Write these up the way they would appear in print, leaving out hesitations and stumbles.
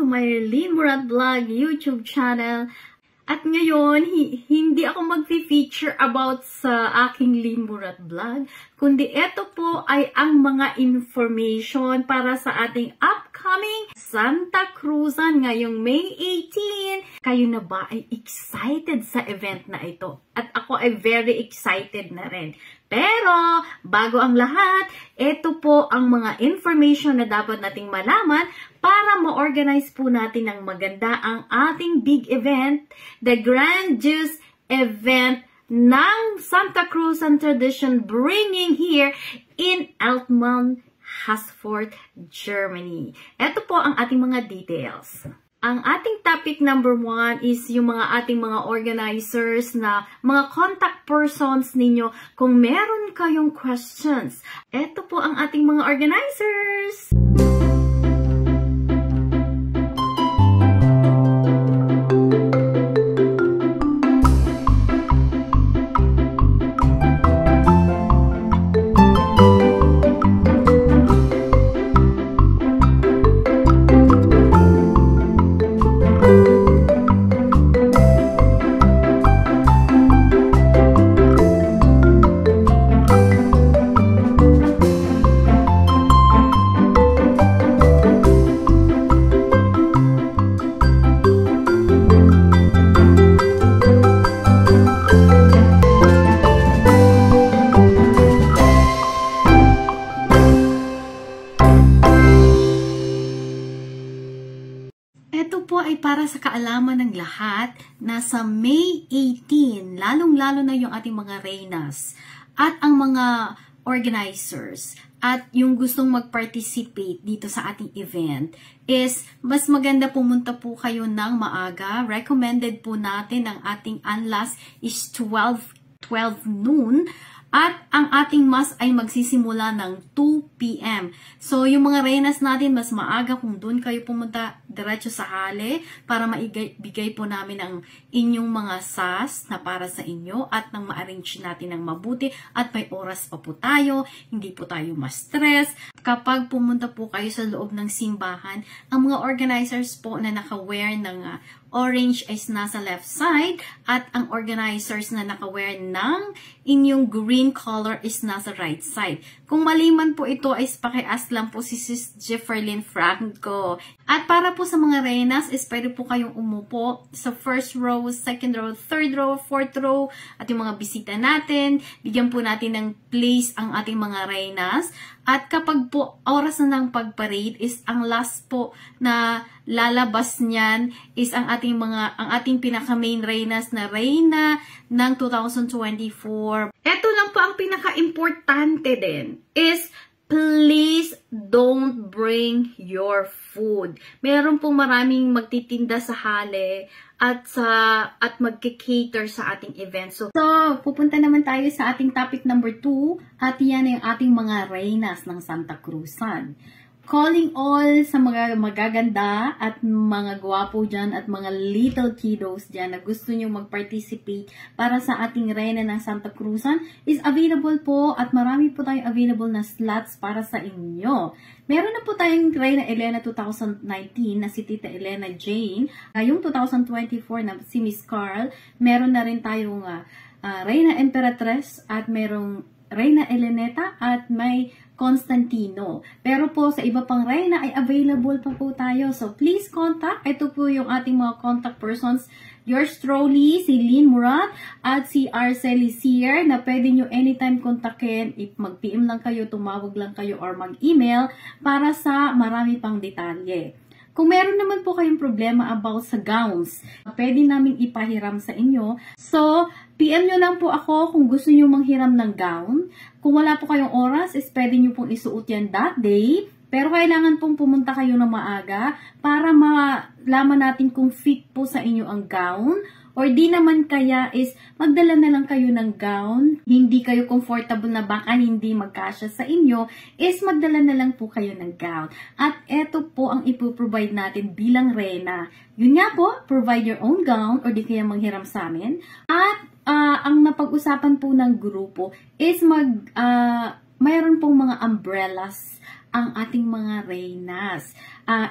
to my Lynn Murat Vlog YouTube channel. At ngayon, hindi ako mag-feature about sa aking Lynn Murat Vlog, kundi ito po ay ang mga information para sa ating upcoming Santa Cruzan ngayong May 18. Kayo na ba ay excited sa event na ito? At ako ay very excited na rin. Pero, bago ang lahat, ito po ang mga information na dapat nating malaman para ma-organize po natin ng maganda ang ating big event, the grandiose event ng Santa Cruzan Tradition bringing here in Altmann, Haßfurt, Germany. Ito po ang ating mga details. Ang ating topic number 1 is yung mga ating mga organizers na mga contact persons ninyo kung meron kayong questions. Ito po ang ating mga organizers. Ito po ay para sa kaalaman ng lahat na sa May 18, lalong-lalo na yung ating mga reynas at ang mga organizers at yung gustong mag-participate dito sa ating event is mas maganda pumunta po kayo ng maaga. Recommended po natin ang ating unlast is 12 noon. At ang ating mass ay magsisimula ng 2 p.m. So, yung mga reynas natin, mas maaga kung doon kayo pumunta diretso sa hale para maibigay po namin ang inyong mga sas na para sa inyo at nang ma-arrange natin ng mabuti at may oras pa po tayo, hindi po tayo ma-stress. Kapag pumunta po kayo sa loob ng simbahan, ang mga organizers po na naka-wear ng orange is nasa left side at ang organizers na naka-wear ng inyong green color is nasa right side. Kung mali man po ito, is paki-ask lang po si Sis Jefferlyn Franco. At para po sa mga reynas, is pwede po kayong umupo sa first row, second row, third row, fourth row, at yung mga bisita natin. Bigyan po natin ng place ang ating mga reynas. At kapag po oras na ng pag-parade is ang last po na lalabas niyan is ang ating pinaka-main reynas na reyna ng 2024. Ito lang po ang pinaka-importante din is please don't bring your food. Meron po maraming magtitinda sa hale at magki-cater sa ating event. So, pupunta naman tayo sa ating topic number 2 at yan ay ating mga reynas ng Santa Cruzan. Calling all sa mga magaganda at mga gwapo dyan at mga little kiddos dyan na gusto nyo mag-participate para sa ating reyna ng Santa Cruzan is available po at marami po tayong available na slots para sa inyo. Meron na po tayong Reyna Elena 2019 na si Tita Elena Jane. Yung 2024 na si Miss Carl. Meron na rin tayong Reyna Emperatriz at merong Reyna Eleneta at may Constantino. Pero po sa iba pang reyna ay available pa po tayo. So please contact. Ito po yung ating mga contact persons. Yours truly, si Lynn Murat at si Arceli Sear na pwede nyo anytime kontakin. If mag-PM lang kayo, tumawag lang kayo or mag-email para sa marami pang detalye. Kung meron naman po kayong problema about sa gowns, pwede namin ipahiram sa inyo. So, PM nyo lang po ako kung gusto nyo manghiram ng gown. Kung wala po kayong oras, is pwede nyo pong isuot yan that day. Pero kailangan pong pumunta kayo ng maaga para malaman natin kung fit po sa inyo ang gown. Or di naman kaya is magdala na lang kayo ng gown, hindi kayo comfortable na baka hindi magkasya sa inyo, is magdala na lang po kayo ng gown. At eto po ang ipoprovide natin bilang reyna. Yun nga po, provide your own gown or di kaya manghiram sa amin. At ang napag-usapan po ng grupo is mayroon pong mga umbrellas ang ating mga reynas.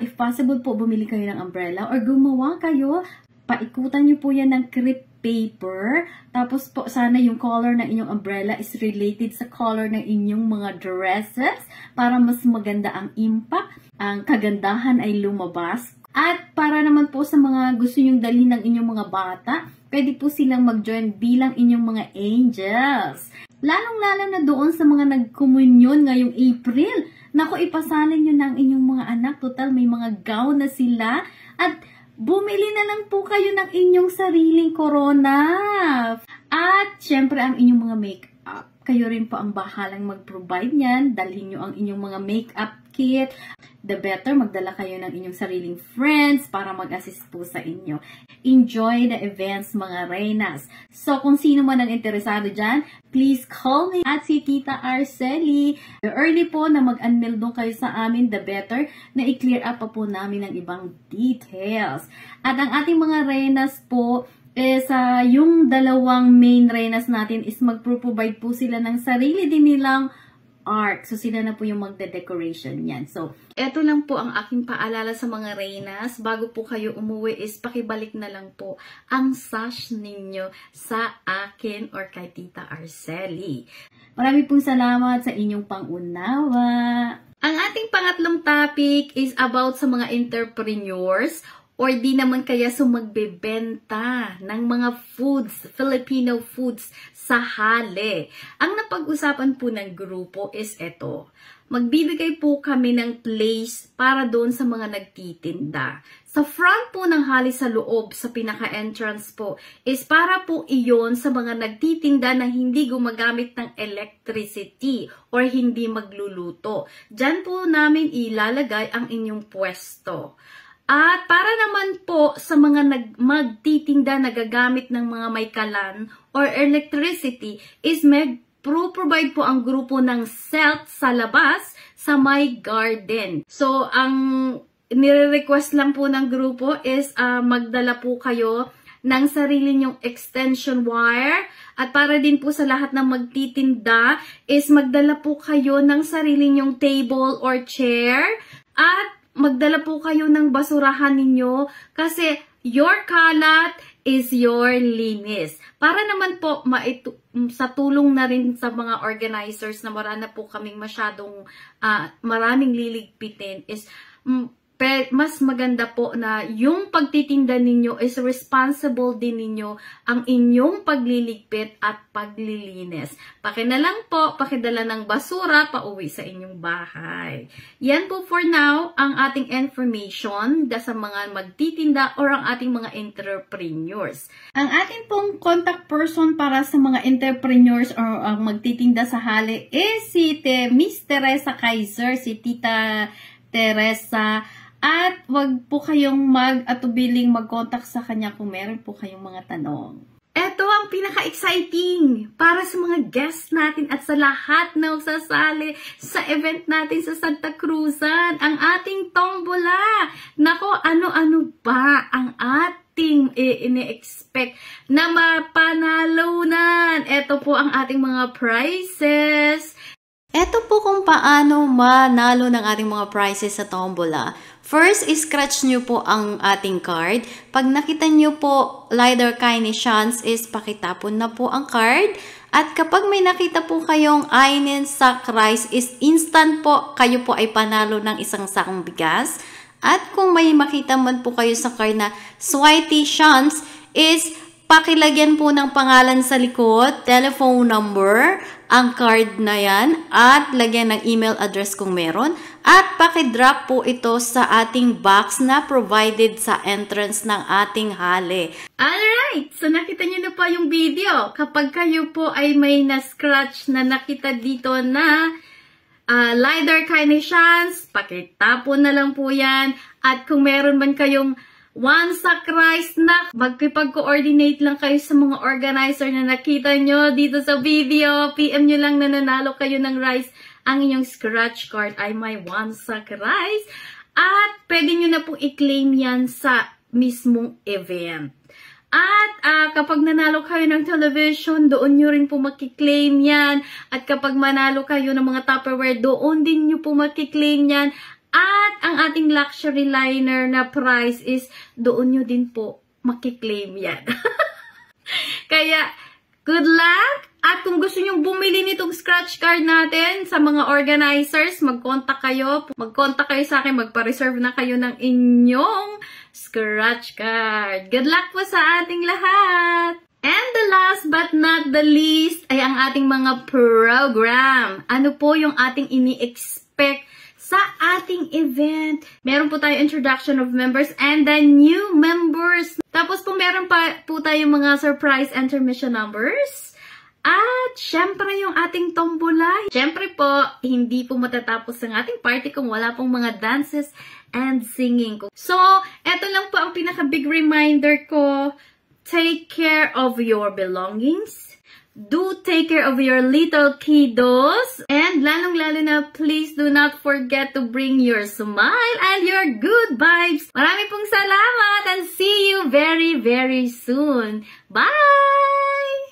If possible po, bumili kayo ng umbrella or gumawa kayo, paikutan nyo po yan ng crepe paper. Tapos po, sana yung color ng inyong umbrella is related sa color ng inyong mga dresses para mas maganda ang impact, ang kagandahan ay lumabas. At para naman po sa mga gusto nyong dalhin ng inyong mga bata, pwede po silang mag-join bilang inyong mga angels. Lalong-lalo na doon sa mga nagkomunyon ngayong April. Naku, ipasalin nyo ng inyong mga anak. Total, may mga gown na sila. At bumili na lang po kayo ng inyong sariling corona. At syempre, ang inyong mga makeup. Kayo rin po ang bahalang mag-provide niyan. Dalhin nyo ang inyong mga makeup kit. The better, magdala kayo ng inyong sariling friends para mag-assist po sa inyo. Enjoy the events, mga reynas. So, kung sino man ang interesado dyan, please call me at si Tita Arceli. The early po na mag-unmail doon kayo sa amin, the better na i-clear up pa po namin ng ibang details. At ang ating mga reynas po, yung dalawang main reynas natin is mag-provide po sila ng sarili din nilang art. So, sila na po yung magde-decoration yan. So, eto lang po ang aking paalala sa mga reynas. Bago po kayo umuwi is pakibalik na lang po ang sash ninyo sa akin or kay Tita Arceli. Marami pong salamat sa inyong pangunawa. Ang ating pangatlong topic is about sa mga entrepreneurs or di naman kaya magbebenta ng mga foods, Filipino foods sa hali. Ang napag-usapan po ng grupo is ito. Magbibigay po kami ng place para doon sa mga nagtitinda. Sa front po ng hali sa loob, sa pinaka-entrance po, is para po iyon sa mga nagtitinda na hindi gumagamit ng electricity or hindi magluluto. Diyan po namin ilalagay ang inyong pwesto. At para naman po sa mga magtitinda na gagamit ng mga may kalan or electricity is provide po ang grupo ng CELT sa labas sa may garden. So, ang nire-request lang po ng grupo is magdala po kayo ng sarili nyong extension wire. At para din po sa lahat ng magtitinda is magdala po kayo ng sarili nyong table or chair. At magdala po kayo ng basurahan ninyo kasi your kalat is your linis. Para naman po sa tulong na rin sa mga organizers na marami po kaming maraming liligpitin is mas maganda po na yung pagtitinda ninyo is responsible din ninyo ang inyong pagliligpit at paglilinis. Na lang po, pakidala ng basura pauwi sa inyong bahay. Yan po for now ang ating information sa mga magtitinda or ang ating mga entrepreneurs. Ang ating pong contact person para sa mga entrepreneurs or ang magtitinda sa hali is si Miss Teresa Kaiser, si Tita Teresa. At wag po kayong mag-atubiling mag-contact sa kanya kung meron po kayong mga tanong. Ito ang pinaka-exciting para sa mga guests natin at sa lahat na sasali sa event natin sa Santa Cruzan, ang ating tombola. Nako, ano-ano ba ang ating ini-expect na mapanalunan? Ito po ang ating mga prizes. Ito po kung paano manalo ng ating mga prizes sa tombola. First, scratch nyo po ang ating card. Pag nakita nyo po Lider Kaini Chance is pakitapon na po ang card. At kapag may nakita po kayong Ainin Sack Rice is instant po kayo po ay panalo ng isang sakong bigas. At kung may makita man po kayo sa card na Switey Chance is pakilagyan po ng pangalan sa likod, telephone number, ang card na yan, at lagyan ng email address kung meron, at pakidrop po ito sa ating box na provided sa entrance ng ating hali. Alright! So nakita nyo na po yung video. Kapag kayo po ay may na-scratch na nakita dito na Lider Kaini Chance, pakitapon na lang po yan. At kung meron man kayong one sack rice na magkipag-coordinate lang kayo sa mga organizer na nakita nyo dito sa video. PM nyo lang na nanalo kayo ng rice. Ang inyong scratch card ay may one sack rice. At pwede nyo na pong i-claim yan sa mismong event. At kapag nanalo kayo ng television, doon nyo rin po makiklaim yan. At kapag manalo kayo ng mga Tupperware, doon din nyo po makiklaim yan. At ang ating luxury liner na price is doon nyo din po makiklaim yan. Kaya, good luck! At kung gusto nyong bumili nitong scratch card natin sa mga organizers, mag-contact kayo. Mag-contact kayo sa akin, magpa-reserve na kayo ng inyong scratch card. Good luck po sa ating lahat! And the last but not the least ay ang ating mga program. Ano po yung ating ini-expect sa ating event? Meron po tayo introduction of members and the new members. Tapos po meron pa po tayo mga surprise intermission numbers. At syempre yung ating tombola. Syempre po, hindi po matatapos ang ating party kung wala pong mga dances and singing. So, eto lang po ang pinaka-big reminder ko. Take care of your belongings. Do take care of your little kiddos. And lalong-lalo na, please do not forget to bring your smile and your good vibes. Maraming pong salamat and see you very, very soon. Bye!